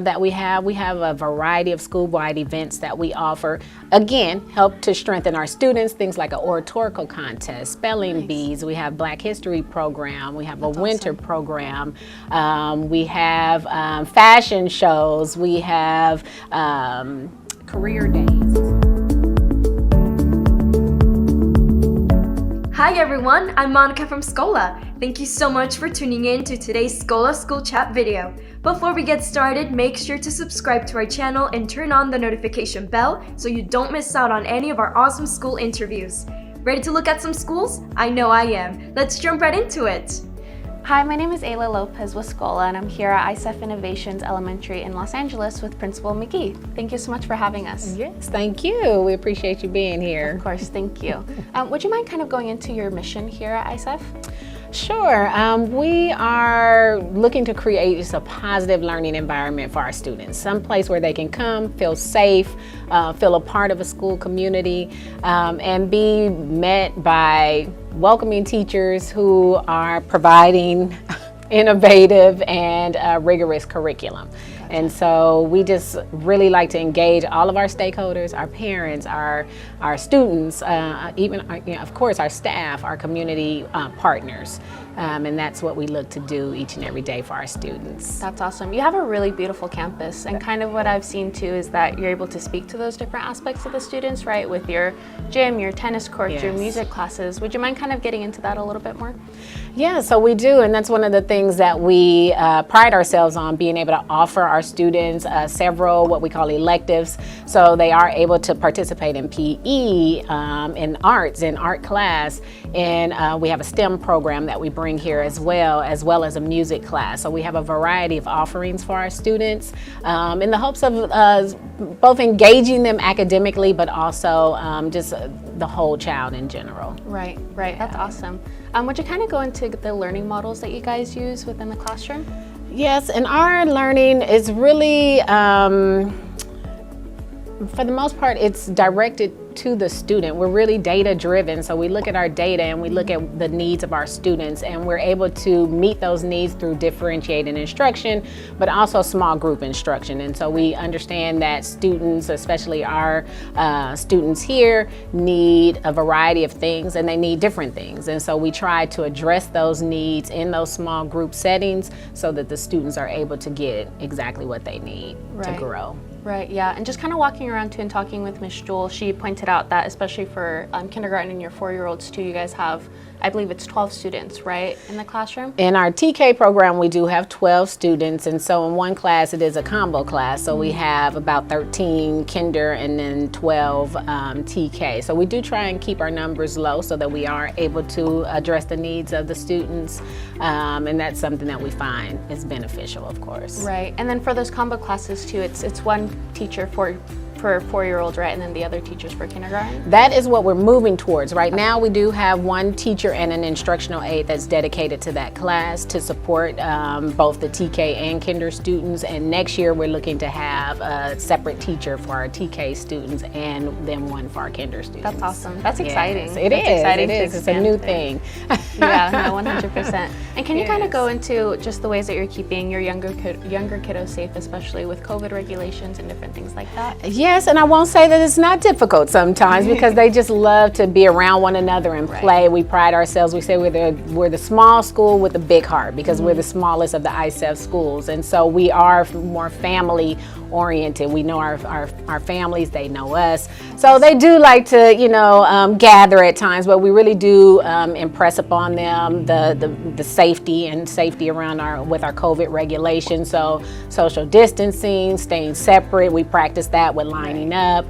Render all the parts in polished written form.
that we have a variety of school-wide events that we offer. Again, help to strengthen our students, things like an oratorical contest, spelling bees. We have Black History program. We have a winter program. We have fashion shows. We have career days. Hi everyone, I'm Monica from Schola. Thank you so much for tuning in to today's Schola School Chat video. Before we get started, make sure to subscribe to our channel and turn on the notification bell so you don't miss out on any of our awesome school interviews. Ready to look at some schools? I know I am. Let's jump right into it. Hi, my name is Ayla Lopez with Schola, and I'm here at ICEF Innovation's Elementary in Los Angeles with Principal McGee. Thank you so much for having us. Yes, thank you. We appreciate you being here. Of course, thank you. Would you mind kind of going into your mission here at ICEF? Sure. We are looking to create just a positive learning environment for our students. Some place where they can come, feel safe, feel a part of a school community, and be met by welcoming teachers who are providing innovative and rigorous curriculum. And so we just really like to engage all of our stakeholders, our parents, our students, even of course our staff, our community partners. And that's what we look to do each and every day for our students. That's awesome. You have a really beautiful campus, and kind of what I've seen too is that you're able to speak to those different aspects of the students, right? With your gym, your tennis courts, your music classes. Would you mind kind of getting into that a little bit more? Yeah, so we do, and that's one of the things that we pride ourselves on, being able to offer our students several what we call electives, so they are able to participate in PE, in arts, in art class, and we have a STEM program that we bring here as well as a music class. So we have a variety of offerings for our students in the hopes of both engaging them academically, but also just the whole child in general. Right, right. That's awesome. Would you kind of go into the learning models that you guys use within the classroom? Yes, and our learning is really, for the most part, it's directed to the student. We're really data driven, so we look at our data and we look at the needs of our students, and we're able to meet those needs through differentiated instruction, but also small group instruction. And so we understand that students, especially our students here, need a variety of things, and they need different things. And so we try to address those needs in those small group settings so that the students are able to get exactly what they need to grow. Right, yeah, and just kind of walking around too and talking with Ms. Jewell, she pointed out that especially for kindergarten and your 4-year-olds too, you guys have, I believe it's 12 students, right, in the classroom? In our TK program, we do have 12 students, and so in one class it is a combo class, so we have about 13 kinder and then 12 TK. So we do try and keep our numbers low so that we are able to address the needs of the students, and that's something that we find is beneficial, of course. Right, and then for those combo classes too, it's one teacher for 4-year-olds, right, and then the other teachers for kindergarten? That is what we're moving towards. Right now we do have one teacher and an instructional aide that's dedicated to that class to support both the TK and kinder students, and next year we're looking to have a separate teacher for our TK students and then one for our kinder students. That's awesome. That's exciting. Yes, it is. It's a new thing. Yeah, no, 100%. And can you kind of go into just the ways that you're keeping your younger kiddos safe, especially with COVID regulations and different things like that? Yes, and I won't say that it's not difficult sometimes because they just love to be around one another and play. We pride ourselves. We say we're the small school with a big heart because we're the smallest of the ICEF schools, and so we are more family oriented. We know our families, they know us. So they do like to, gather at times, but we really do impress upon them the safety around with our COVID regulations. So social distancing, staying separate, we practice that with lining up.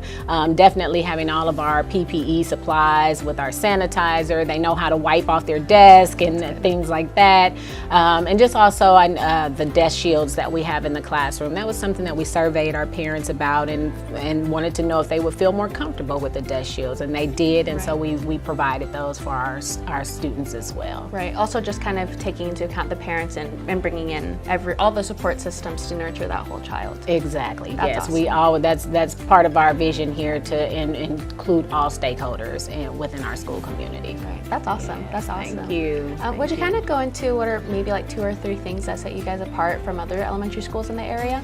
Definitely having all of our PPE supplies with our sanitizer. They know how to wipe off their desk and things like that. And just also the desk shields that we have in the classroom. That was something that we surveyed our parents about and wanted to know if they would feel more comfortable with the desk shields, and they did, and so we provided those for our students as well. Right. Also just kind of taking into account the parents and bringing in all the support systems to nurture that whole child. Exactly. That's yes, awesome. That's part of our vision here to include all stakeholders within our school community. Right. That's awesome. Yes, that's awesome. Thank you. Would you kind of go into what are maybe like 2 or 3 things that set you guys apart from other elementary schools in the area?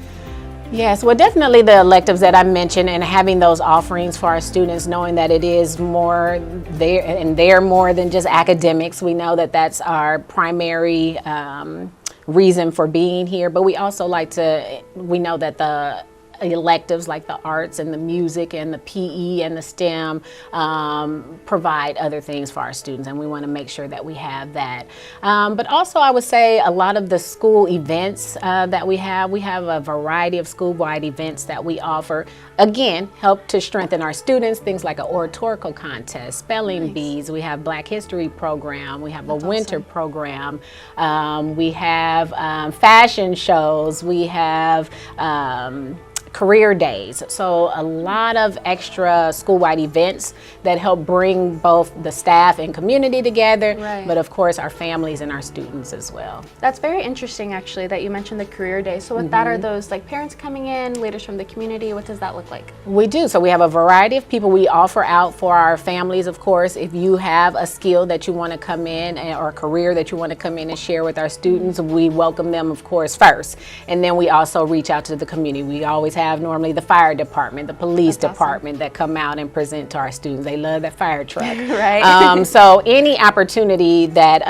Yes, well, definitely the electives that I mentioned and having those offerings for our students, knowing that it is more there and they're more than just academics. We know that that's our primary reason for being here, but we also we know that the electives like the arts and the music and the PE and the STEM provide other things for our students, and we want to make sure that we have that. But also I would say a lot of the school events that we have a variety of school-wide events that we offer. Again, help to strengthen our students, things like an oratorical contest, spelling bees, we have Black History program, we have a winter program, we have fashion shows, we have career days. So a lot of extra school-wide events that help bring both the staff and community together, but of course our families and our students as well. That's very interesting actually that you mentioned the career day. So with that, are those like parents coming in, leaders from the community? What does that look like? We do. So we have a variety of people we offer out for our families, of course. If you have a skill that you want to come in or a career that you want to come in and share with our students, we welcome them, of course, first. And then we also reach out to the community. We always have normally the fire department, the police department that come out and present to our students. They love that fire truck. Right. So any opportunity that,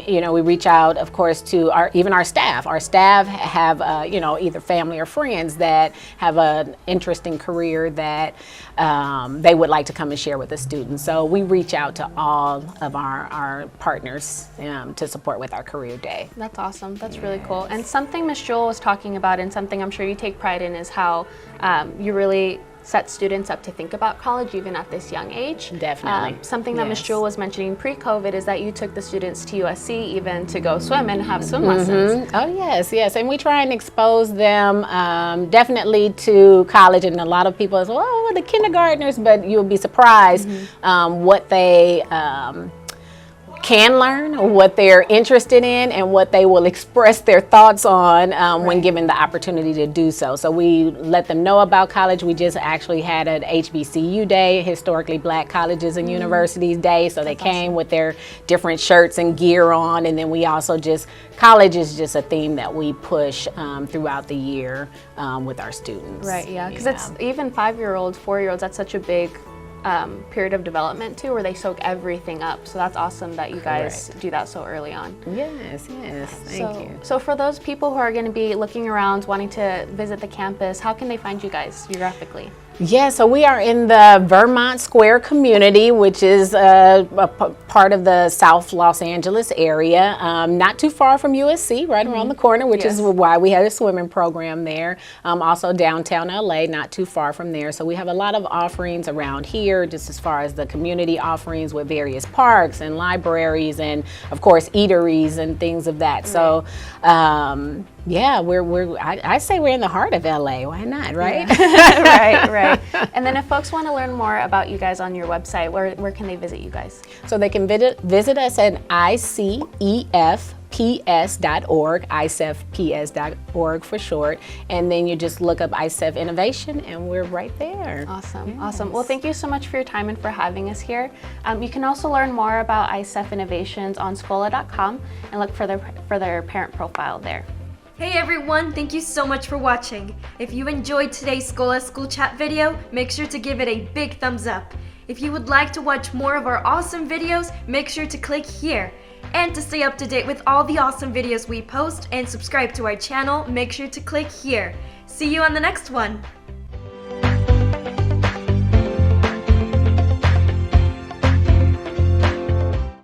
we reach out, of course, to even our staff. Our staff have, either family or friends that have an interesting career that they would like to come and share with the students. So we reach out to all of our partners to support with our career day. That's awesome. That's really cool. And something Ms. Jewel was talking about, and something I'm sure you take pride in, is how you really set students up to think about college even at this young age. Definitely. Something that Ms. Jewel was mentioning pre-COVID is that you took the students to USC even to go swim and have swim lessons. Oh yes. And we try and expose them definitely to college, and a lot of people say, oh, the kindergartners, but you'll be surprised what they can learn, what they're interested in, and what they will express their thoughts on when given the opportunity to do so. So we let them know about college. We just actually had an HBCU day, Historically Black Colleges and Universities Day. So they came with their different shirts and gear on, and then we also college is just a theme that we push throughout the year with our students. Right, yeah, because it's even 5-year-olds, 4-year-olds, that's such a big period of development too, where they soak everything up. So that's awesome that you guys do that so early on. Yes, thank you. So for those people who are going to be looking around, wanting to visit the campus, how can they find you guys geographically? Yeah, so we are in the Vermont Square community, which is a part of the South Los Angeles area, not too far from USC, right around the corner, which is why we had a swimming program there. Also downtown LA, not too far from there. So we have a lot of offerings around here, just as far as the community offerings with various parks and libraries and, of course, eateries and things of that. So, yeah, I say we're in the heart of LA. Why not, right? Yeah. right. And then if folks want to learn more about you guys on your website, where can they visit you guys? So they can visit us at ICEFPS.org, ICEFPS.org for short, and then you just look up ICEF Innovation and we're right there. Awesome, awesome. Well, thank you so much for your time and for having us here. You can also learn more about ICEF Innovations on Schola.com and look for their parent profile there. Hey everyone, thank you so much for watching. If you enjoyed today's Schola School Chat video, make sure to give it a big thumbs up. If you would like to watch more of our awesome videos, make sure to click here. And to stay up to date with all the awesome videos we post and subscribe to our channel, make sure to click here. See you on the next one.